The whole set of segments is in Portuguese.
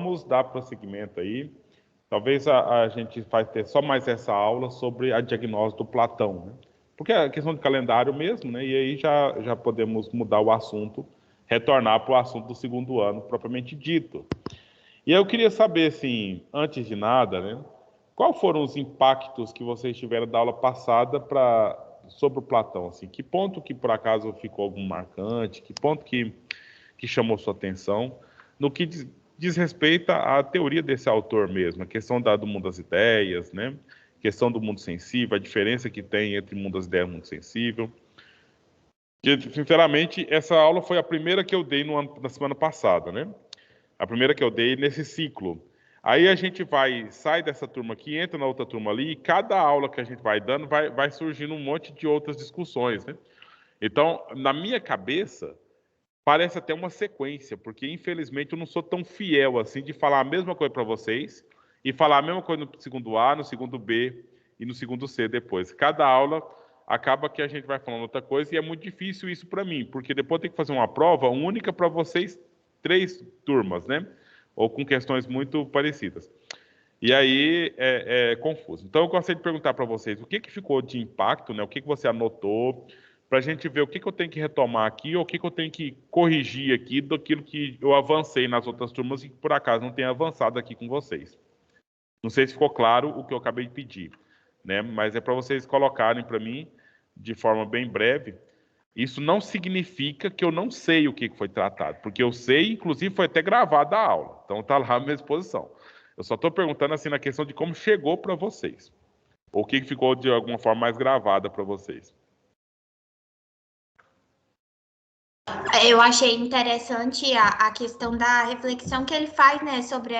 vamos dar prosseguimento aí. Talvez a gente vai ter só mais essa aula sobre a diagnose do Platão, né? Porque é questão de calendário mesmo, né? E aí já podemos mudar o assunto, retornar para o assunto do segundo ano propriamente dito. E eu queria saber, assim, antes de nada, né? Quais foram os impactos que vocês tiveram da aula passada sobre o Platão? Assim, que ponto que por acaso ficou algum marcante? Que ponto que chamou sua atenção? No que diz respeito à teoria desse autor mesmo, a questão do mundo das ideias, né? A questão do mundo sensível, a diferença que tem entre o mundo das ideias e o mundo sensível. Que, sinceramente, essa aula foi a primeira que eu dei na semana passada, né? A primeira que eu dei nesse ciclo. Aí a gente sai dessa turma aqui, entra na outra turma ali, e cada aula que a gente vai dando vai surgindo um monte de outras discussões, né? Então, na minha cabeça, parece até uma sequência, porque infelizmente eu não sou tão fiel assim de falar a mesma coisa para vocês e falar a mesma coisa no segundo A, no segundo B e no segundo C depois. Cada aula acaba que a gente vai falando outra coisa e é muito difícil isso para mim, porque depois eu tenho que fazer uma prova única para vocês, 3 turmas, né? Ou com questões muito parecidas. E aí é confuso. Então eu gostaria de perguntar para vocês o que ficou de impacto, né? O que você anotou, para a gente ver o que eu tenho que retomar aqui, ou o que eu tenho que corrigir aqui daquilo que eu avancei nas outras turmas e que por acaso não tenho avançado aqui com vocês. Não sei se ficou claro o que eu acabei de pedir, né? Mas é para vocês colocarem para mim de forma bem breve. Isso não significa que eu não sei o que foi tratado, porque eu sei, inclusive foi até gravada a aula, então está lá a minha exposição. Eu só estou perguntando assim na questão de como chegou para vocês, ou o que ficou de alguma forma mais gravada para vocês. Eu achei interessante a questão da reflexão que ele faz, né, sobre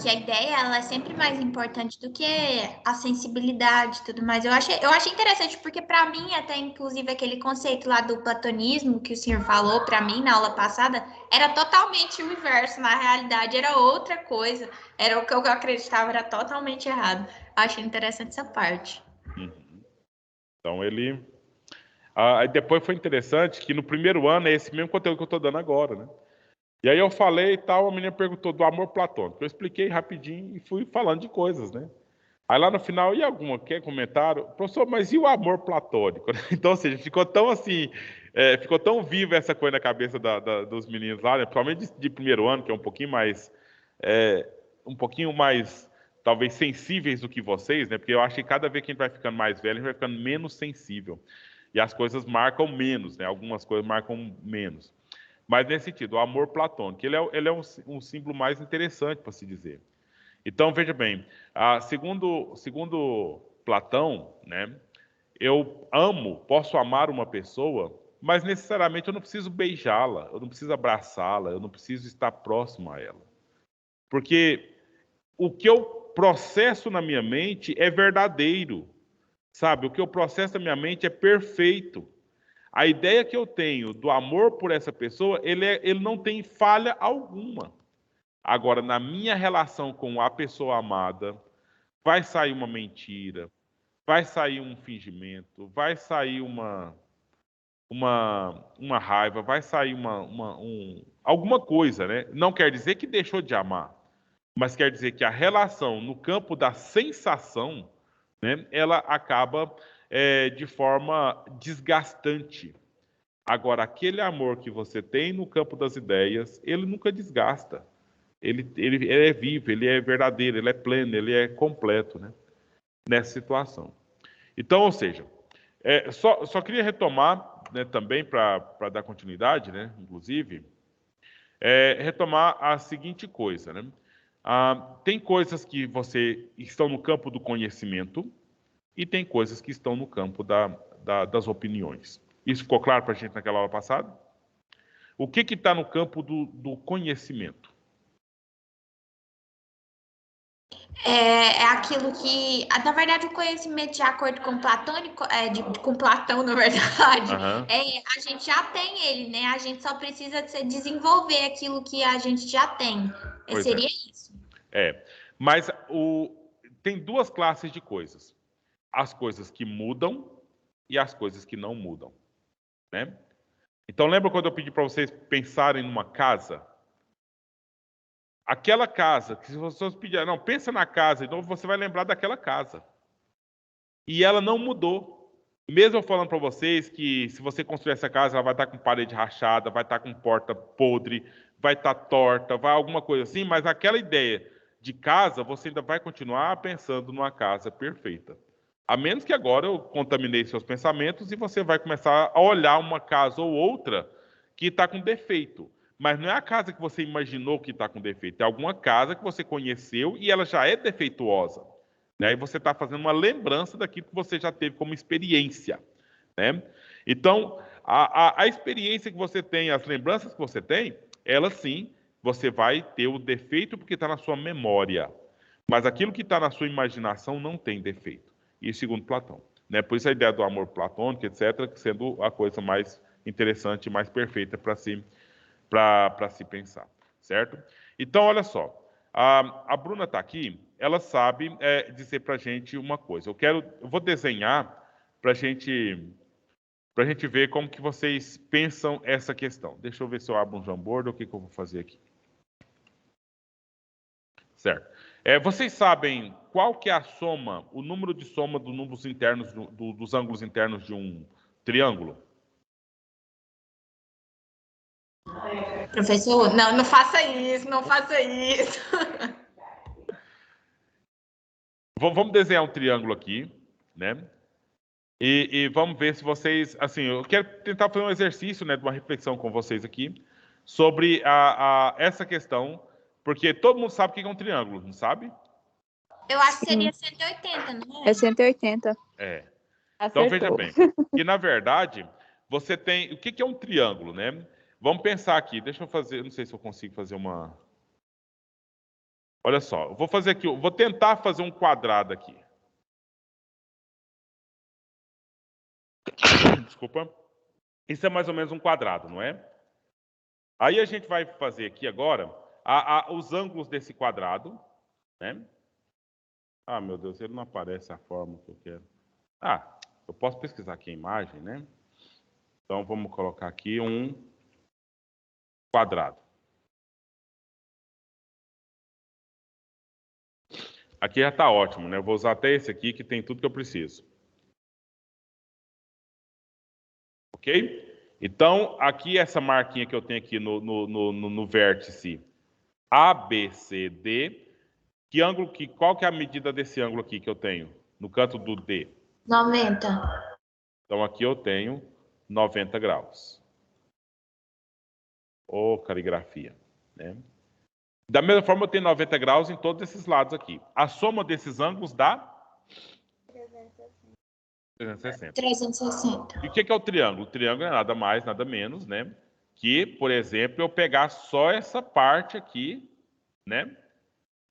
que a ideia ela é sempre mais importante do que a sensibilidade e tudo mais. Eu achei interessante porque para mim até inclusive aquele conceito lá do platonismo que o senhor falou para mim na aula passada era totalmente o inverso, na realidade era outra coisa, era o que eu acreditava era totalmente errado. Achei interessante essa parte. Uhum. Então ele Aí depois foi interessante que no primeiro ano é esse mesmo conteúdo que eu estou dando agora, né? E aí eu falei e tal, a menina perguntou do amor platônico. Eu expliquei rapidinho e fui falando de coisas, né? Aí lá no final, e alguma, quer comentário? Professor, mas e o amor platônico? Então, ou seja, ficou tão assim, ficou tão viva essa coisa na cabeça dos meninos lá, né? Principalmente de primeiro ano, que é um pouquinho mais, talvez, sensíveis do que vocês, né? Porque eu acho que cada vez que a gente vai ficando mais velho, a gente vai ficando menos sensível. E as coisas marcam menos, né? Algumas coisas marcam menos. Mas nesse sentido, o amor platônico, ele é um símbolo mais interessante para se dizer. Então, veja bem, segundo Platão, né, posso amar uma pessoa, mas necessariamente eu não preciso beijá-la, eu não preciso abraçá-la, eu não preciso estar próximo a ela. Porque o que eu processo na minha mente é verdadeiro, sabe? O que eu processo na minha mente é perfeito. A ideia que eu tenho do amor por essa pessoa, ele não tem falha alguma. Agora, na minha relação com a pessoa amada, vai sair uma mentira, vai sair um fingimento, vai sair uma raiva, vai sair alguma coisa, né? Não quer dizer que deixou de amar, mas quer dizer que a relação no campo da sensação, né, ela acaba de forma desgastante. Agora, aquele amor que você tem no campo das ideias, ele nunca desgasta. Ele é vivo, ele é verdadeiro, ele é pleno, ele é completo, né? Nessa situação. Então, ou seja, só queria retomar, né, também para dar continuidade, né, inclusive, retomar a seguinte coisa, né? Tem coisas que estão no campo do conhecimento e tem coisas que estão no campo das opiniões. Isso ficou claro para a gente naquela aula passada? O que está no campo do conhecimento? É aquilo que, na verdade, o conhecimento de acordo com Platônico, com Platão, na verdade, Aham. a gente já tem ele, né? A gente só precisa desenvolver aquilo que a gente já tem. Pois é. Seria isso. Mas tem 2 classes de coisas. As coisas que mudam e as coisas que não mudam, né? Então lembra quando eu pedi para vocês pensarem numa casa? aquela casa, que se você pedir, não, pensa na casa, então você vai lembrar daquela casa. E ela não mudou. Mesmo eu falando para vocês que se você construir essa casa, ela vai estar com parede rachada, vai estar com porta podre, vai estar torta, vai alguma coisa assim, mas aquela ideia de casa, você ainda vai continuar pensando numa casa perfeita. A menos que agora eu contaminei seus pensamentos e você vai começar a olhar uma casa ou outra que está com defeito. Mas não é a casa que você imaginou que está com defeito, é alguma casa que você conheceu e ela já é defeituosa. Né? E você está fazendo uma lembrança daquilo que você já teve como experiência. Né? Então, a experiência que você tem, as lembranças que você tem, elas sim, você vai ter o defeito porque está na sua memória. Mas aquilo que está na sua imaginação não tem defeito. Isso segundo Platão. Né? Por isso a ideia do amor platônico, etc., sendo a coisa mais interessante, mais perfeita para se pensar. Certo? Então, olha só. A Bruna está aqui, ela sabe dizer para a gente uma coisa. Eu vou desenhar para a gente ver como que vocês pensam essa questão. Deixa eu ver se eu abro um Jamboard ou o que eu vou fazer aqui. Certo. Vocês sabem qual que é a soma, o número de soma dos números internos, dos ângulos internos de um triângulo? Professor, não faça isso, não faça isso. Vamos desenhar um triângulo aqui, né? E vamos ver se vocês, assim, eu quero tentar fazer um exercício, né, de uma reflexão com vocês aqui sobre essa questão, porque todo mundo sabe o que é um triângulo, não sabe? Eu acho que seria 180, não é? É 180. Então veja bem, que na verdade você tem, o que é um triângulo, né? Vamos pensar aqui, deixa eu fazer, não sei se eu consigo fazer uma. Olha só, eu vou fazer aqui, eu vou tentar fazer um quadrado aqui. Desculpa. Isso é mais ou menos um quadrado, não é? Aí a gente vai fazer aqui agora os ângulos desse quadrado, né? Ah, meu Deus, ele não aparece a forma que eu quero. Ah, eu posso pesquisar aqui a imagem, né? Então vamos colocar aqui um quadrado. Aqui já está ótimo, né? Eu vou usar até esse aqui que tem tudo que eu preciso. Ok? Então, aqui essa marquinha que eu tenho aqui no vértice ABCD, qual que é a medida desse ângulo aqui que eu tenho? No canto do D? 90. Então, aqui eu tenho 90 graus. Ô, caligrafia, né? Da mesma forma, eu tenho 90 graus em todos esses lados aqui. A soma desses ângulos dá 360. 360. E o que é o triângulo? O triângulo é nada mais, nada menos, né? Que, por exemplo, eu pegar só essa parte aqui, né?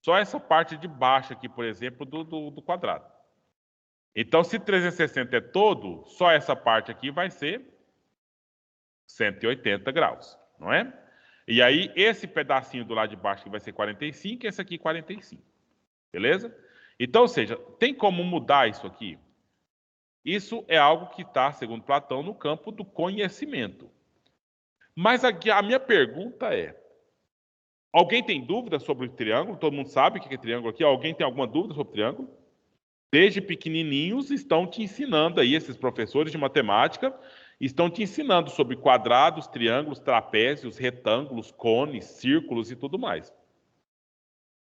Só essa parte de baixo aqui, por exemplo, do quadrado. Então, se 360 é todo, só essa parte aqui vai ser 180 graus, não é? E aí, esse pedacinho do lado de baixo que vai ser 45, esse aqui 45. Beleza? Então, ou seja, tem como mudar isso aqui? Isso é algo que está, segundo Platão, no campo do conhecimento. Mas aqui a minha pergunta é: alguém tem dúvida sobre o triângulo? Todo mundo sabe o que é triângulo aqui? Alguém tem alguma dúvida sobre o triângulo? Desde pequenininhos estão te ensinando aí, esses professores de matemática, estão te ensinando sobre quadrados, triângulos, trapézios, retângulos, cones, círculos e tudo mais.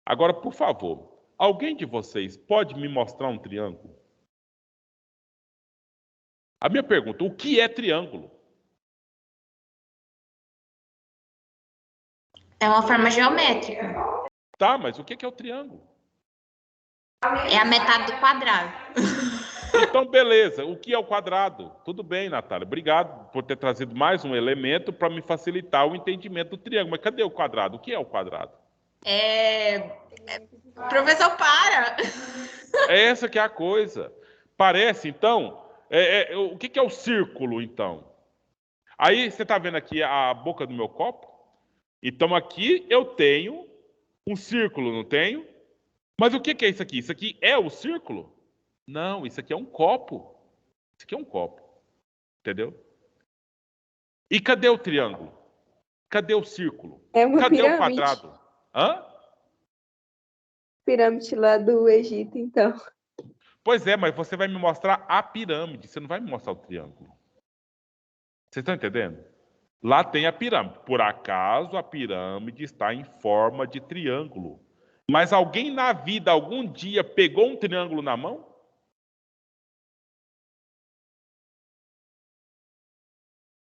Agora, por favor, alguém de vocês pode me mostrar um triângulo? A minha pergunta, o que é triângulo? É uma forma geométrica. Tá, mas o que é o triângulo? É a metade do quadrado. Então, beleza. O que é o quadrado? Tudo bem, Natália. Obrigado por ter trazido mais um elemento para me facilitar o entendimento do triângulo. Mas cadê o quadrado? O que é o quadrado? Professor, para! É essa que é a coisa. Parece, então... o que é o círculo, então? Aí, você está vendo aqui a boca do meu copo? Então, aqui eu tenho um círculo, não tenho? Mas o que é isso aqui? Isso aqui é o círculo? Não, isso aqui é um copo. Isso aqui é um copo. Entendeu? E cadê o triângulo? Cadê o círculo? É uma Cadê pirâmide. o quadrado? Hã? pirâmide lá do Egito, então. Pois é, mas você vai me mostrar a pirâmide, você não vai me mostrar o triângulo. Vocês estão entendendo? Lá tem a pirâmide. Por acaso a pirâmide está em forma de triângulo. Mas alguém na vida, algum dia, pegou um triângulo na mão?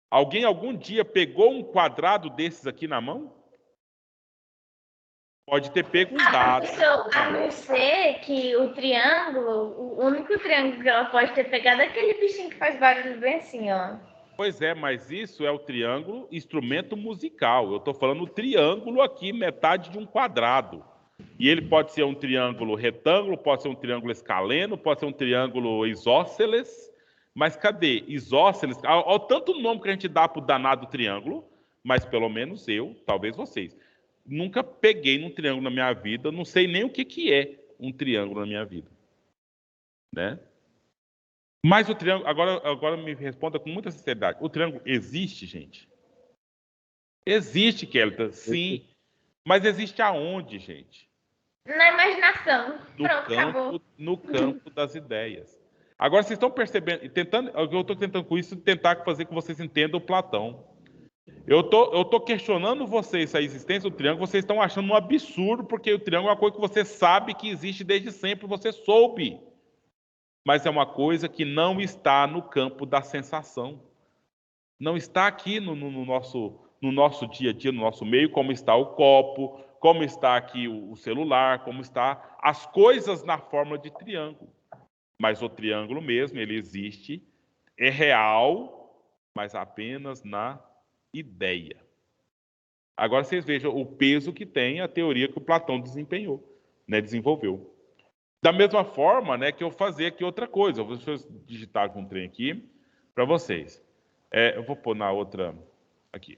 Alguém algum dia pegou um quadrado desses aqui na mão? Pode ter pego um dado. A não ser que o triângulo, o único triângulo que ela pode ter pegado é aquele bichinho que faz barulho bem assim, ó. Pois é, mas isso é o triângulo instrumento musical. Eu estou falando o triângulo aqui, metade de um quadrado. E ele pode ser um triângulo retângulo, pode ser um triângulo escaleno, pode ser um triângulo isósceles. Mas cadê? Isósceles, olha tanto nome que a gente dá para o danado triângulo, mas pelo menos eu, talvez vocês, nunca peguei num triângulo na minha vida, não sei nem o que é um triângulo na minha vida. Né? Mas o triângulo, agora me responda com muita sinceridade. O triângulo existe, gente? Existe, Kelita, sim. Mas existe aonde, gente? Na imaginação. Pronto, acabou. No campo das ideias. Agora, vocês estão percebendo, eu estou tentando com isso tentar fazer com que vocês entendam o Platão. Eu tô questionando vocês a existência do triângulo, vocês estão achando um absurdo, porque o triângulo é uma coisa que você sabe que existe desde sempre, você soube. Mas é uma coisa que não está no campo da sensação. Não está aqui no nosso dia a dia, no nosso meio, como está o copo, como está aqui o celular, como está as coisas na forma de triângulo. Mas o triângulo mesmo, ele existe, é real, mas apenas na ideia. Agora vocês vejam o peso que tem a teoria que o Platão desenvolveu. Da mesma forma, né, que eu fazer aqui outra coisa. Deixa eu digitar com um trem aqui para vocês. Eu vou pôr na outra aqui.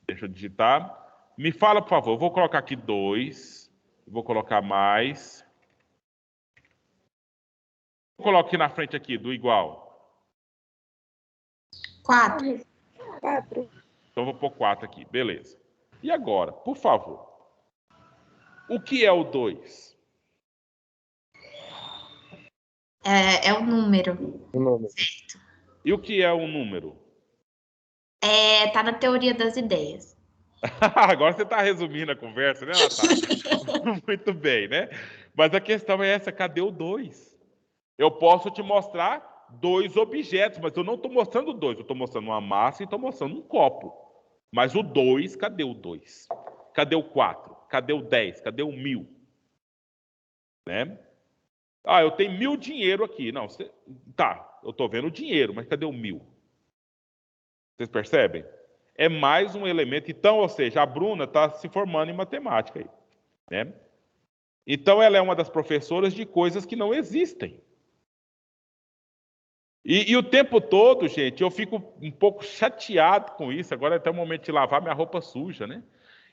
Deixa eu digitar. Me fala, por favor. Eu vou colocar aqui 2. Vou colocar mais. Coloque aqui na frente aqui, do igual. 4. Então, vou pôr 4 aqui. Beleza. E agora, por favor. O que é o 2? É o número. O número. Certo. E o que é o número? Tá na teoria das ideias. Agora você está resumindo a conversa, né, Natália? Muito bem, né? Mas a questão é essa, cadê o 2? Eu posso te mostrar 2 objetos, mas eu não estou mostrando 2. Eu estou mostrando uma massa e estou mostrando um copo. Mas o 2, cadê o 2? Cadê o 4? Cadê o 10? Cadê o 1000? Né? Eu tenho 1000 dinheiro aqui. Não, tá, eu estou vendo o dinheiro, mas cadê o 1000? Vocês percebem? É mais um elemento. Então, ou seja, a Bruna está se formando em matemática aí, né? Então, ela é uma das professoras de coisas que não existem. E o tempo todo, gente, eu fico um pouco chateado com isso. Agora é até o momento de lavar minha roupa suja, né?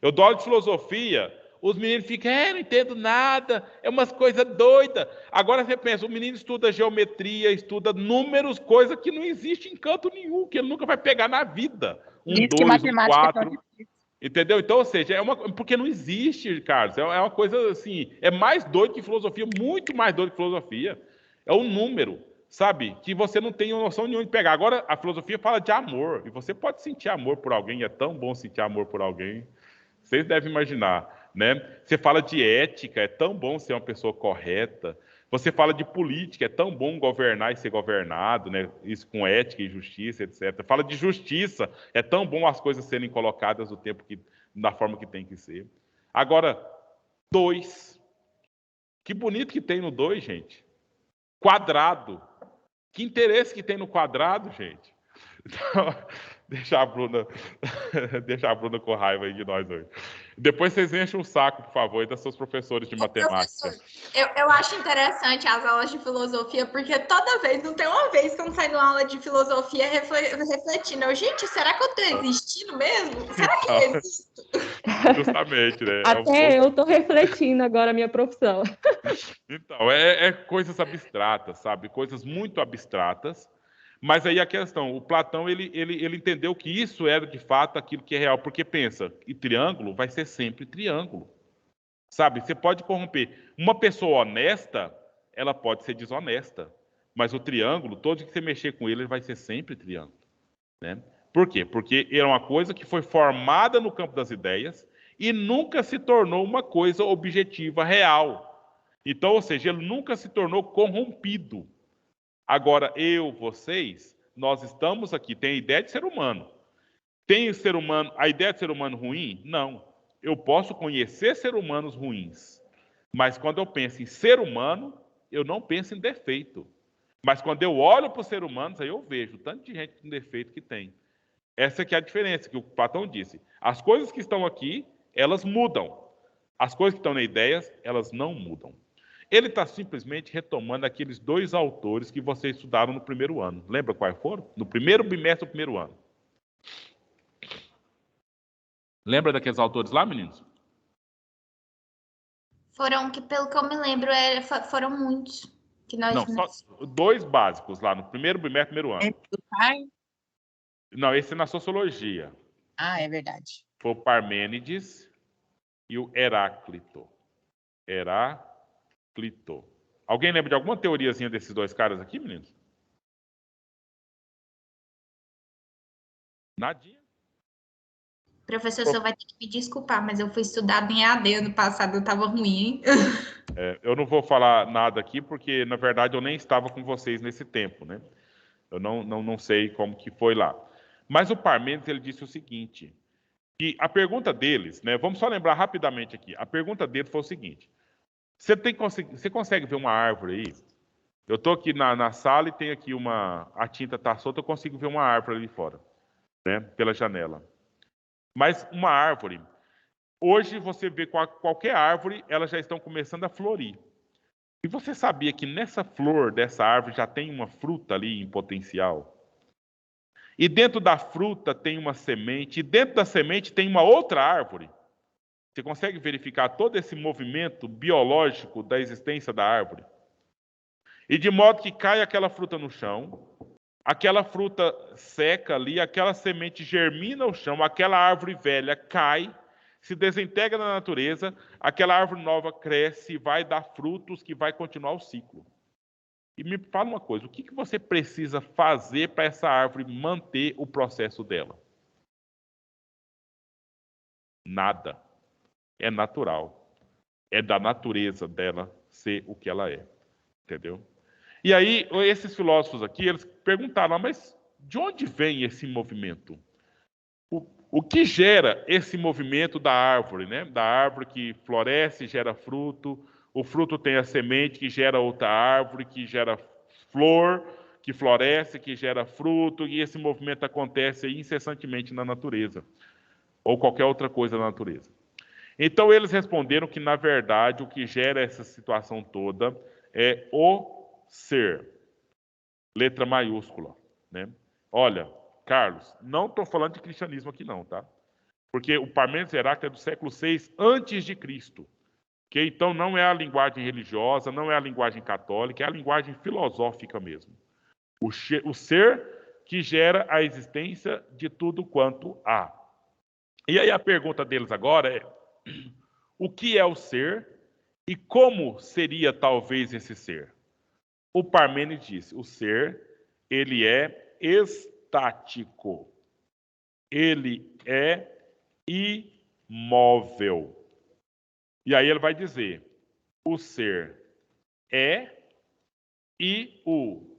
Eu dou aula de filosofia, os meninos ficam, não entendo nada, é umas coisas doidas. Agora você pensa, o menino estuda geometria, estuda números, coisa que não existe em canto nenhum, que ele nunca vai pegar na vida. Diz que matemática é tão difícil. Entendeu? Então, ou seja, porque não existe, Carlos. É uma coisa assim, é mais doido que filosofia, muito mais doido que filosofia. É o número. Sabe? Que você não tem noção nenhuma de pegar. Agora, a filosofia fala de amor. E você pode sentir amor por alguém. É tão bom sentir amor por alguém. Vocês devem imaginar, né? Você fala de ética. É tão bom ser uma pessoa correta. Você fala de política. É tão bom governar e ser governado, né? Isso com ética e justiça, etc. Fala de justiça. É tão bom as coisas serem colocadas no tempo da forma que tem que ser. Agora, 2. Que bonito que tem no 2, gente. Quadrado. Que interesse que tem no quadrado, gente? Então, deixa a Bruna com raiva aí de nós hoje. Depois vocês enchem o saco, por favor, das seus professores de matemática. Eu acho interessante as aulas de filosofia, porque toda vez, não tem uma vez que eu não saio numa aula de filosofia refletindo. Gente, será que eu estou existindo mesmo? Será que eu existo? Justamente, né? Até eu estou refletindo agora a minha profissão. Então, é coisas abstratas, sabe? Coisas muito abstratas. Mas aí a questão, o Platão, ele entendeu que isso era, de fato, aquilo que é real. Porque pensa, e triângulo vai ser sempre triângulo. Sabe, você pode corromper. Uma pessoa honesta, ela pode ser desonesta. Mas o triângulo, todo que você mexer com ele vai ser sempre triângulo. Né? Por quê? Porque é uma coisa que foi formada no campo das ideias e nunca se tornou uma coisa objetiva, real. Então, ou seja, ele nunca se tornou corrompido. Agora, vocês, nós estamos aqui, tem a ideia de ser humano. Tem o ser humano, a ideia de ser humano ruim? Não. Eu posso conhecer seres humanos ruins. Mas quando eu penso em ser humano, eu não penso em defeito. Mas quando eu olho para os seres humanos, aí eu vejo o tanto de gente com defeito que tem. Essa que é a diferença que o Platão disse. As coisas que estão aqui, elas mudam. As coisas que estão na ideias, elas não mudam. Ele está simplesmente retomando aqueles 2 autores que vocês estudaram no primeiro ano. Lembra quais foram? No primeiro bimestre do primeiro ano. Lembra daqueles autores lá, meninos? Foram, que pelo que eu me lembro, foram muitos. Que nós Não, só 2 básicos lá no primeiro bimestre, primeiro ano. Do pai? Não, esse é na sociologia. Ah, é verdade. Foi o Parmênides e o Heráclito. Heráclito. Alguém lembra de alguma teoriazinha desses 2 caras aqui, meninos? Nadinha. Professor, você vai ter que me desculpar, mas eu fui estudar em EAD ano passado, eu estava ruim, hein? Eu não vou falar nada aqui, porque, na verdade, eu nem estava com vocês nesse tempo, né? Eu não sei como que foi lá. Mas o Parmênides, ele disse o seguinte, que a pergunta deles, né? Vamos só lembrar rapidamente aqui. A pergunta deles foi o seguinte, você consegue ver uma árvore aí? Eu estou aqui na sala e tem aqui a tinta está solta, eu consigo ver uma árvore ali fora, né? Pela janela. Mas uma árvore, hoje você vê qualquer árvore, elas já estão começando a florir. E você sabia que nessa flor dessa árvore já tem uma fruta ali em potencial? E dentro da fruta tem uma semente, e dentro da semente tem uma outra árvore. Você consegue verificar todo esse movimento biológico da existência da árvore? E de modo que cai aquela fruta no chão, aquela fruta seca ali, aquela semente germina no chão, aquela árvore velha cai, se desintegra na natureza, aquela árvore nova cresce e vai dar frutos que vai continuar o ciclo. E me fala uma coisa, o que você precisa fazer para essa árvore manter o processo dela? Nada. É natural. É da natureza dela ser o que ela é. Entendeu? E aí, esses filósofos aqui, eles perguntaram, mas de onde vem esse movimento? O que gera esse movimento da árvore, né? Da árvore que floresce, gera fruto, o fruto tem a semente que gera outra árvore, que gera flor, que floresce, que gera fruto, e esse movimento acontece incessantemente na natureza, ou qualquer outra coisa na natureza. Então eles responderam que, na verdade, o que gera essa situação toda é o ser, letra maiúscula, né? Olha, Carlos, não estou falando de cristianismo aqui não, tá? Porque o Parmênides e Heráclito é do século VI antes de Cristo, que então não é a linguagem religiosa, não é a linguagem católica, é a linguagem filosófica mesmo. O ser que gera a existência de tudo quanto há. E aí a pergunta deles agora é: o que é o ser e como seria talvez esse ser? O Parmênides disse, o ser, ele é estático. Ele é imóvel. E aí ele vai dizer, o ser é e o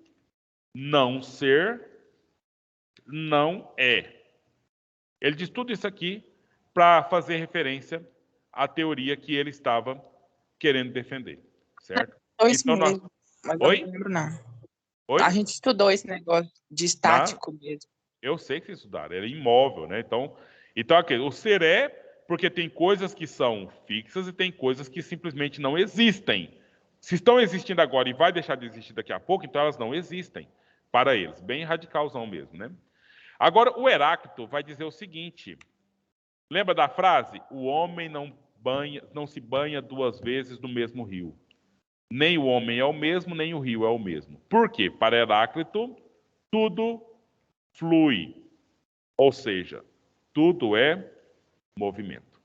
não ser não é. Ele diz tudo isso aqui para fazer referência à teoria que ele estava querendo defender, certo? Isso então, mesmo, mas eu não lembro não. Oi? A gente estudou esse negócio de estático mesmo. Eu sei que vocês estudaram, ele é imóvel, né? Então aqui, o ser é porque tem coisas que são fixas e tem coisas que simplesmente não existem. Se estão existindo agora e vai deixar de existir daqui a pouco, então elas não existem para eles. Bem radicalzão mesmo, né? Agora, o Heráclito vai dizer o seguinte, lembra da frase? O homem não se banha 2 vezes no mesmo rio. Nem o homem é o mesmo, nem o rio é o mesmo. Por quê? Para Heráclito, tudo flui. Ou seja, tudo é movimento.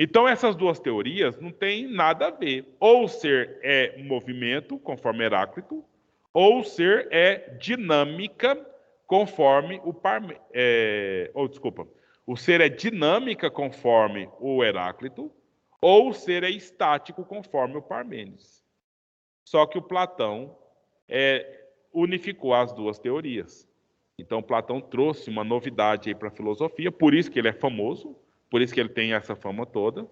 Então, essas duas teorias não têm nada a ver. Ou o ser é movimento, conforme Heráclito, ou o ser é dinâmica, conforme o Parmênides. O ser é dinâmica, conforme o Heráclito, ou o ser é estático, conforme o Parmênides. Só que o Platão unificou as duas teorias. Então, Platão trouxe uma novidade aí para a filosofia, por isso que ele é famoso, por isso que ele tem essa fama toda.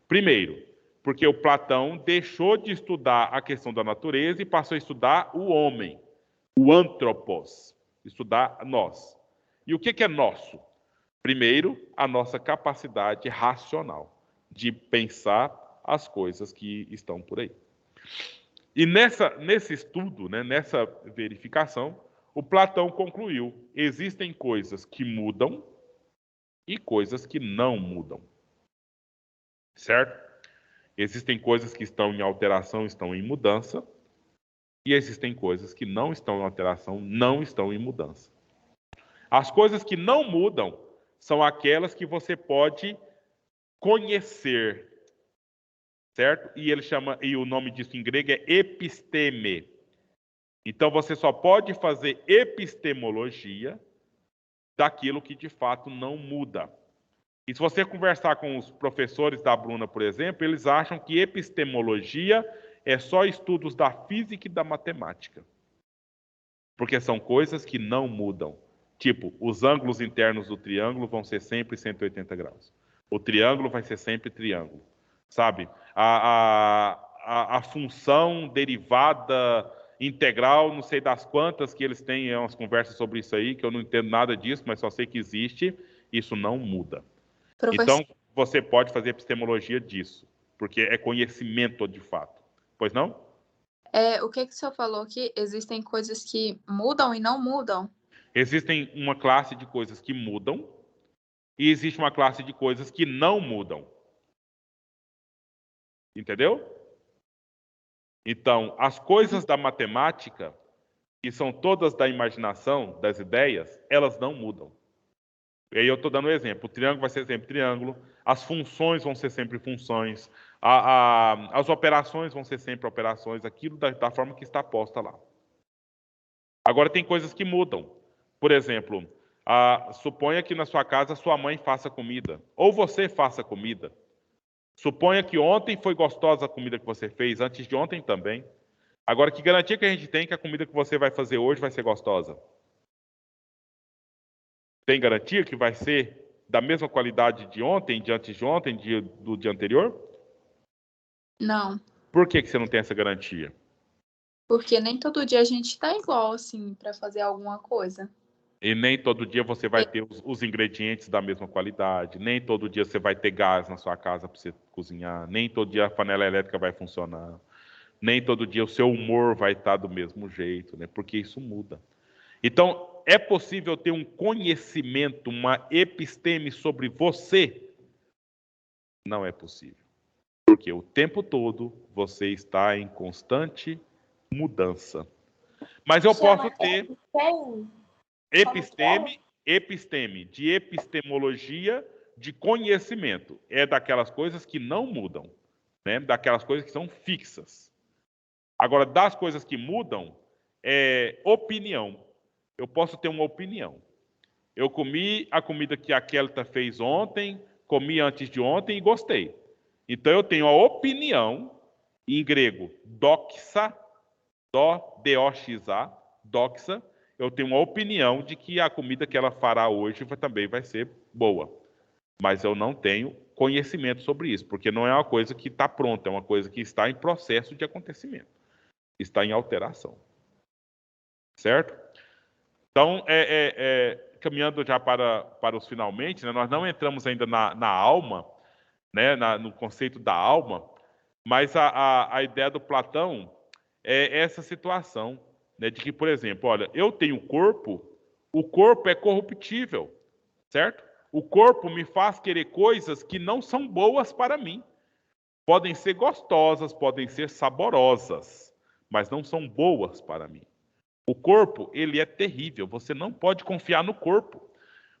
Primeiro, porque o Platão deixou de estudar a questão da natureza e passou a estudar o homem, o antropos, estudar nós. E o que é nosso? Primeiro, a nossa capacidade racional de pensar as coisas que estão por aí. E nesse estudo, né, nessa verificação, o Platão concluiu: existem coisas que mudam e coisas que não mudam. Certo? Existem coisas que estão em alteração, estão em mudança, e existem coisas que não estão em alteração, não estão em mudança. As coisas que não mudam são aquelas que você pode conhecer, certo? E o nome disso em grego é episteme. Então você só pode fazer epistemologia daquilo que de fato não muda. E se você conversar com os professores da Bruna, por exemplo, eles acham que epistemologia é só estudos da física e da matemática. Porque são coisas que não mudam. Tipo, os ângulos internos do triângulo vão ser sempre 180 graus. O triângulo vai ser sempre triângulo. Sabe? A função derivada integral, não sei das quantas, que eles têm umas conversas sobre isso aí, que eu não entendo nada disso, mas só sei que existe, isso não muda. Então, você pode fazer epistemologia disso, porque é conhecimento de fato. Pois não? O que o senhor falou aqui? Existem coisas que mudam e não mudam? Existem uma classe de coisas que mudam e existe uma classe de coisas que não mudam. Entendeu? Então, as coisas da matemática, que são todas da imaginação, das ideias, elas não mudam. E aí eu estou dando um exemplo. O triângulo vai ser sempre triângulo, as funções vão ser sempre funções, as operações vão ser sempre operações, aquilo da forma que está posta lá. Agora tem coisas que mudam. Por exemplo, suponha que na sua casa sua mãe faça comida, ou você faça comida. Suponha que ontem foi gostosa a comida que você fez, antes de ontem também. Agora, que garantia que a gente tem que a comida que você vai fazer hoje vai ser gostosa? Tem garantia que vai ser da mesma qualidade de ontem, de antes de ontem, do dia anterior? Não. Por que você não tem essa garantia? Porque nem todo dia a gente está igual, assim, para fazer alguma coisa. E nem todo dia você vai ter os ingredientes da mesma qualidade, nem todo dia você vai ter gás na sua casa para você cozinhar, nem todo dia a panela elétrica vai funcionar, nem todo dia o seu humor vai estar do mesmo jeito, né? Porque isso muda. Então, é possível ter um conhecimento, uma episteme sobre você? Não é possível. Porque o tempo todo você está em constante mudança. Mas eu posso ter episteme, de epistemologia, de conhecimento. É daquelas coisas que não mudam, né? Daquelas coisas que são fixas. Agora, das coisas que mudam, é opinião. Eu posso ter uma opinião. Eu comi a comida que a Kelta fez ontem, comi antes de ontem e gostei. Então eu tenho a opinião, em grego, doxa, D-O-X-A, doxa, eu tenho uma opinião de que a comida que ela fará hoje também vai ser boa. Mas eu não tenho conhecimento sobre isso, porque não é uma coisa que está pronta, é uma coisa que está em processo de acontecimento. Está em alteração. Certo? Então, caminhando já para os finalmente, né, nós não entramos ainda na alma, né, no conceito da alma, mas a ideia do Platão é essa situação, né, de que, por exemplo, olha, eu tenho corpo, o corpo é corruptível, certo? O corpo me faz querer coisas que não são boas para mim. Podem ser gostosas, podem ser saborosas, mas não são boas para mim. O corpo, ele é terrível. Você não pode confiar no corpo.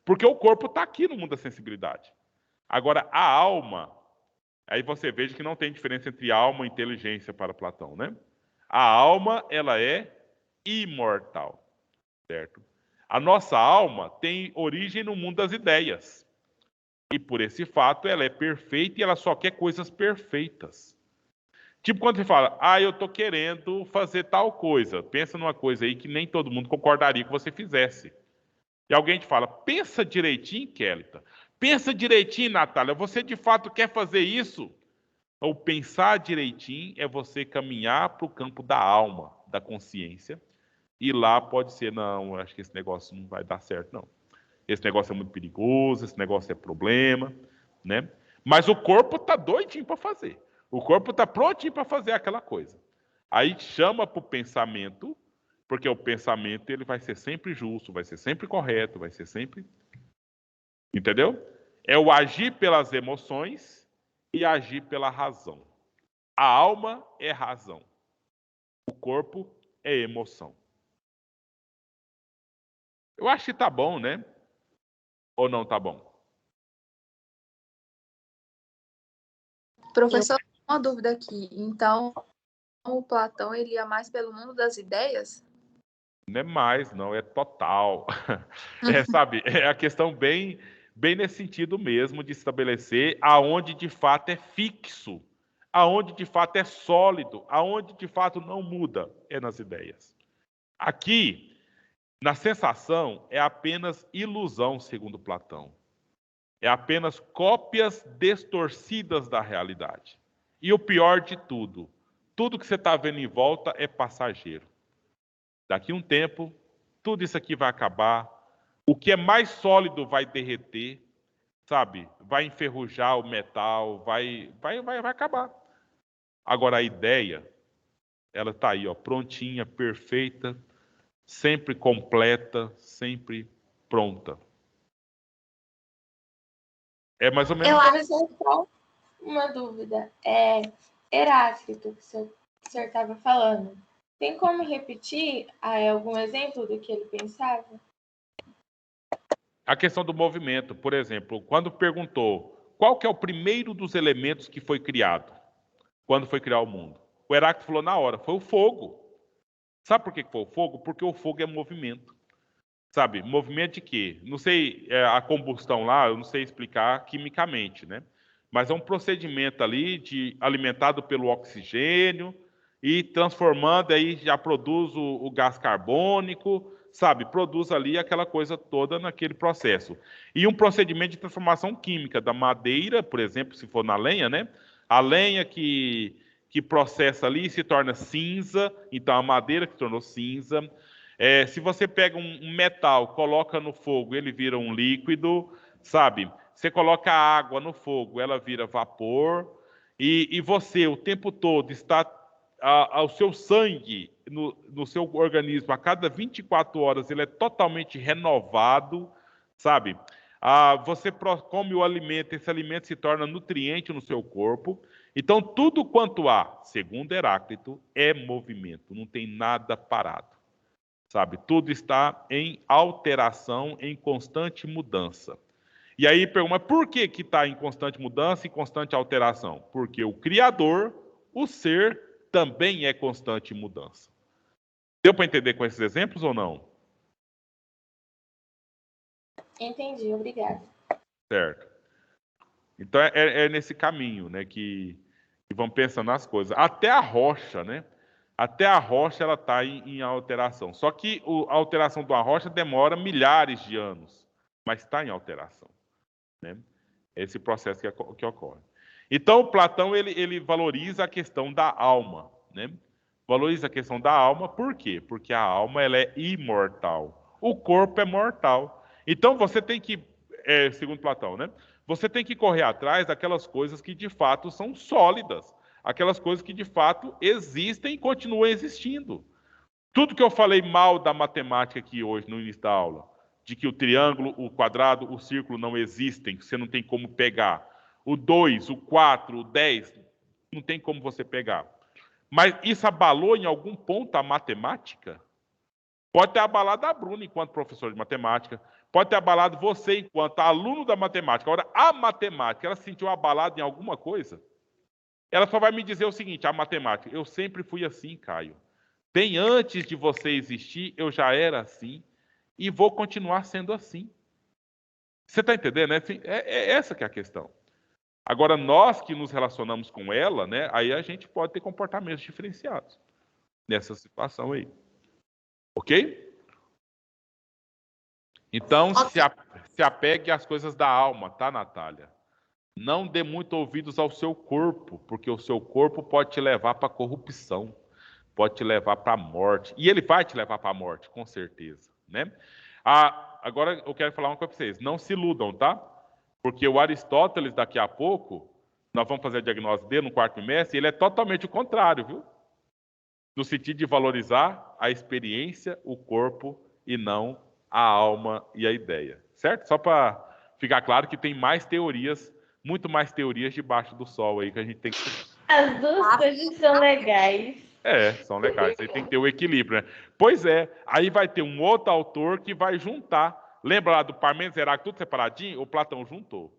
Porque o corpo está aqui no mundo da sensibilidade. Agora, a alma, Aí você veja que não tem diferença entre alma e inteligência para Platão, né? A alma, ela é imortal, certo? A nossa alma tem origem no mundo das ideias. E por esse fato, ela é perfeita e ela só quer coisas perfeitas. Tipo quando você fala, eu tô querendo fazer tal coisa. Pensa numa coisa aí que nem todo mundo concordaria que você fizesse. E alguém te fala, pensa direitinho, Kélita. Pensa direitinho, Natália. Você de fato quer fazer isso? Ou pensar direitinho é você caminhar para o campo da alma, da consciência. E lá pode ser, não, acho que esse negócio não vai dar certo, não. Esse negócio é muito perigoso, esse negócio é problema, né? Mas o corpo está doidinho para fazer. O corpo está prontinho para fazer aquela coisa. Aí chama para o pensamento, porque o pensamento ele vai ser sempre justo, vai ser sempre correto, vai ser sempre... Entendeu? É o agir pelas emoções e agir pela razão. A alma é razão. O corpo é emoção. Eu acho que tá bom, né? Ou não tá bom? Professor, uma dúvida aqui. Então, o Platão ele ia mais pelo mundo das ideias? Não é mais, não, é total. Sabe, é a questão bem nesse sentido mesmo de estabelecer aonde de fato é fixo, aonde de fato é sólido, aonde de fato não muda, é nas ideias. Aqui, na sensação, é apenas ilusão, segundo Platão. É apenas cópias distorcidas da realidade. E o pior de tudo que você está vendo em volta é passageiro. Daqui a um tempo, tudo isso aqui vai acabar. O que é mais sólido vai derreter, sabe? Vai enferrujar o metal, vai acabar. Agora a ideia, ela está aí, ó, prontinha, perfeita, sempre completa, sempre pronta. É mais ou menos. Eu acho só uma dúvida. Heráclito, que o senhor estava falando. Tem como repetir algum exemplo do que ele pensava? A questão do movimento, por exemplo, quando perguntou qual que é o primeiro dos elementos que foi criado, quando foi criar o mundo, o Heráclito falou na hora, foi o fogo. Sabe por que foi o fogo? Porque o fogo é movimento. Sabe, movimento de quê? Não sei, a combustão lá, eu não sei explicar quimicamente, né? Mas é um procedimento ali alimentado pelo oxigênio e transformando, aí já produz o gás carbônico, sabe? Produz ali aquela coisa toda naquele processo. E um procedimento de transformação química da madeira, por exemplo, se for na lenha, né? A lenha que processa ali se torna cinza, então a madeira que se tornou cinza. Se você pega um metal, coloca no fogo, ele vira um líquido, sabe? Você coloca água no fogo, ela vira vapor. E você, o tempo todo, está ao seu sangue, no seu organismo, a cada 24 horas, ele é totalmente renovado, sabe? Você come o alimento, esse alimento se torna nutriente no seu corpo. Então, tudo quanto há, segundo Heráclito, é movimento, não tem nada parado. Sabe, tudo está em alteração, em constante mudança. E aí pergunta, mas por que está em constante mudança e constante alteração? Porque o Criador, o ser, também é constante mudança. Deu para entender com esses exemplos ou não? Entendi, obrigada. Certo. Então é nesse caminho, né, que vão pensando nas coisas. Até a rocha, né? Até a rocha ela está em alteração. Só que a alteração de uma rocha demora milhares de anos, mas está em alteração, né? Esse processo que ocorre. Então, Platão ele valoriza a questão da alma, né? Valoriza a questão da alma, por quê? Porque a alma ela é imortal. O corpo é mortal. Então, você tem que, segundo Platão, né? Você tem que correr atrás daquelas coisas que de fato são sólidas. Aquelas coisas que de fato existem e continuam existindo. Tudo que eu falei mal da matemática aqui hoje, no início da aula, de que o triângulo, o quadrado, o círculo não existem, você não tem como pegar. O 2, o 4, o 10, não tem como você pegar. Mas isso abalou em algum ponto a matemática? Pode ter abalado a Bruna enquanto professor de matemática, pode ter abalado você enquanto aluno da matemática. Agora, a matemática, ela se sentiu abalada em alguma coisa? Ela só vai me dizer o seguinte, a matemática, eu sempre fui assim, Caio. Bem antes de você existir, eu já era assim e vou continuar sendo assim. Você está entendendo, né? É essa que é a questão. Agora, nós que nos relacionamos com ela, né? Aí a gente pode ter comportamentos diferenciados nessa situação aí. Ok? Então, se apegue às coisas da alma, tá, Natália? Não dê muito ouvidos ao seu corpo, porque o seu corpo pode te levar para a corrupção, pode te levar para a morte. E ele vai te levar para a morte, com certeza, né? Agora eu quero falar uma coisa para vocês. Não se iludam, tá? Porque o Aristóteles, daqui a pouco, nós vamos fazer a diagnose dele no quarto trimestre, ele é totalmente o contrário, viu? No sentido de valorizar a experiência, o corpo e não a alma e a ideia, certo? Só para ficar claro que tem mais teorias, muito mais teorias debaixo do sol aí que a gente tem que... As duas coisas são legais. São legais, aí tem que ter o equilíbrio, né? Pois é, aí vai ter um outro autor que vai juntar. Lembra lá do Parmênides e Heráclito, tudo separadinho? O Platão juntou.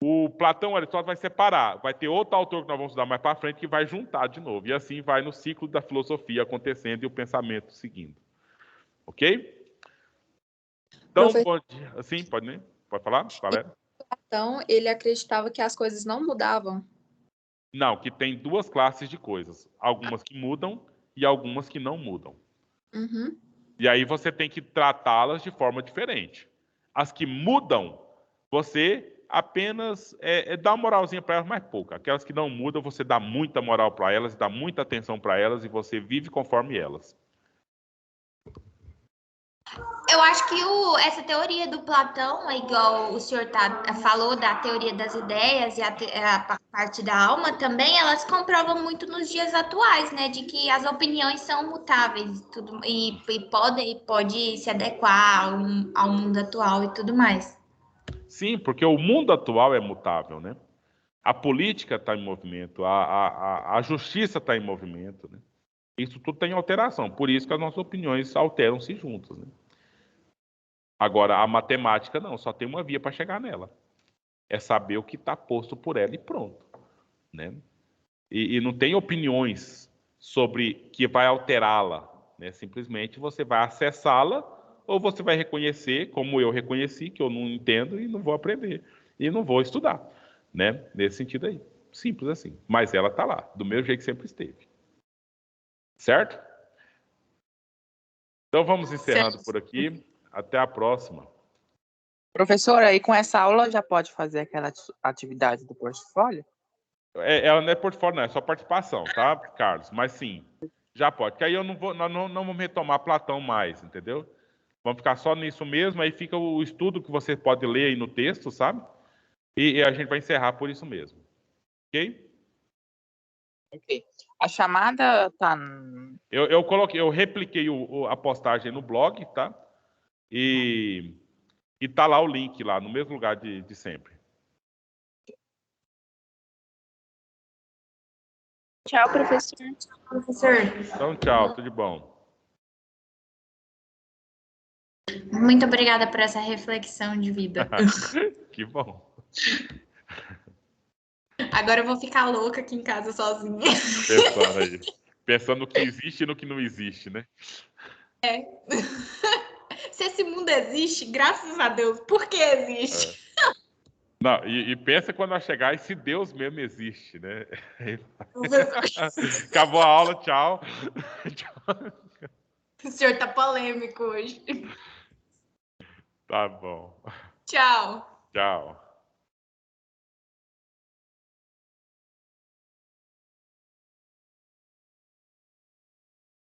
O Platão e o Aristóteles vai separar. Vai ter outro autor que nós vamos estudar mais para frente que vai juntar de novo. E assim vai no ciclo da filosofia acontecendo e o pensamento seguindo. Ok? Então, bom dia. Assim, pode falar, Valéria? Platão, ele acreditava que as coisas não mudavam. Não, que tem duas classes de coisas. Algumas que mudam e algumas que não mudam. Uhum. E aí você tem que tratá-las de forma diferente. As que mudam, você apenas dá uma moralzinha para elas, mais pouca. Aquelas que não mudam, você dá muita moral para elas, dá muita atenção para elas e você vive conforme elas. Eu acho que essa teoria do Platão, é igual o senhor falou da teoria das ideias e a parte da alma também, elas comprovam muito nos dias atuais, né? De que as opiniões são mutáveis e pode se adequar ao mundo atual e tudo mais. Sim, porque o mundo atual é mutável, né? A política está em movimento, a justiça está em movimento, né? Isso tudo tem alteração, por isso que as nossas opiniões alteram-se juntas, né? Agora, a matemática não, só tem uma via para chegar nela. É saber o que está posto por ela e pronto, né? E não tem opiniões sobre que vai alterá-la, né? Simplesmente você vai acessá-la ou você vai reconhecer, como eu reconheci, que eu não entendo e não vou aprender. E não vou estudar, né? Nesse sentido aí. Simples assim. Mas ela está lá, do mesmo jeito que sempre esteve. Certo? Então vamos encerrando por aqui. Até a próxima. Professora, aí com essa aula já pode fazer aquela atividade do portfólio? Ela não é portfólio, não, é só participação, tá, Carlos? Mas sim, já pode. Porque aí nós não vamos retomar Platão mais, entendeu? Vamos ficar só nisso mesmo, aí fica o estudo que você pode ler aí no texto, sabe? E a gente vai encerrar por isso mesmo. Ok? Ok. A chamada tá... Eu repliquei a postagem no blog, tá? E tá lá o link, lá, no mesmo lugar de sempre. Tchau, professor. Professor, Então, tchau, tudo de bom. muito obrigada por essa reflexão de vida. Que bom. Agora eu vou ficar louca aqui em casa sozinha. Pensando aí. Pensando no que existe e no que não existe, né? Se esse mundo existe, graças a Deus, por que existe? Não, e pensa quando vai chegar e se Deus mesmo existe, né? Acabou a aula, tchau. O senhor tá polêmico hoje. Tá bom. Tchau. Tchau.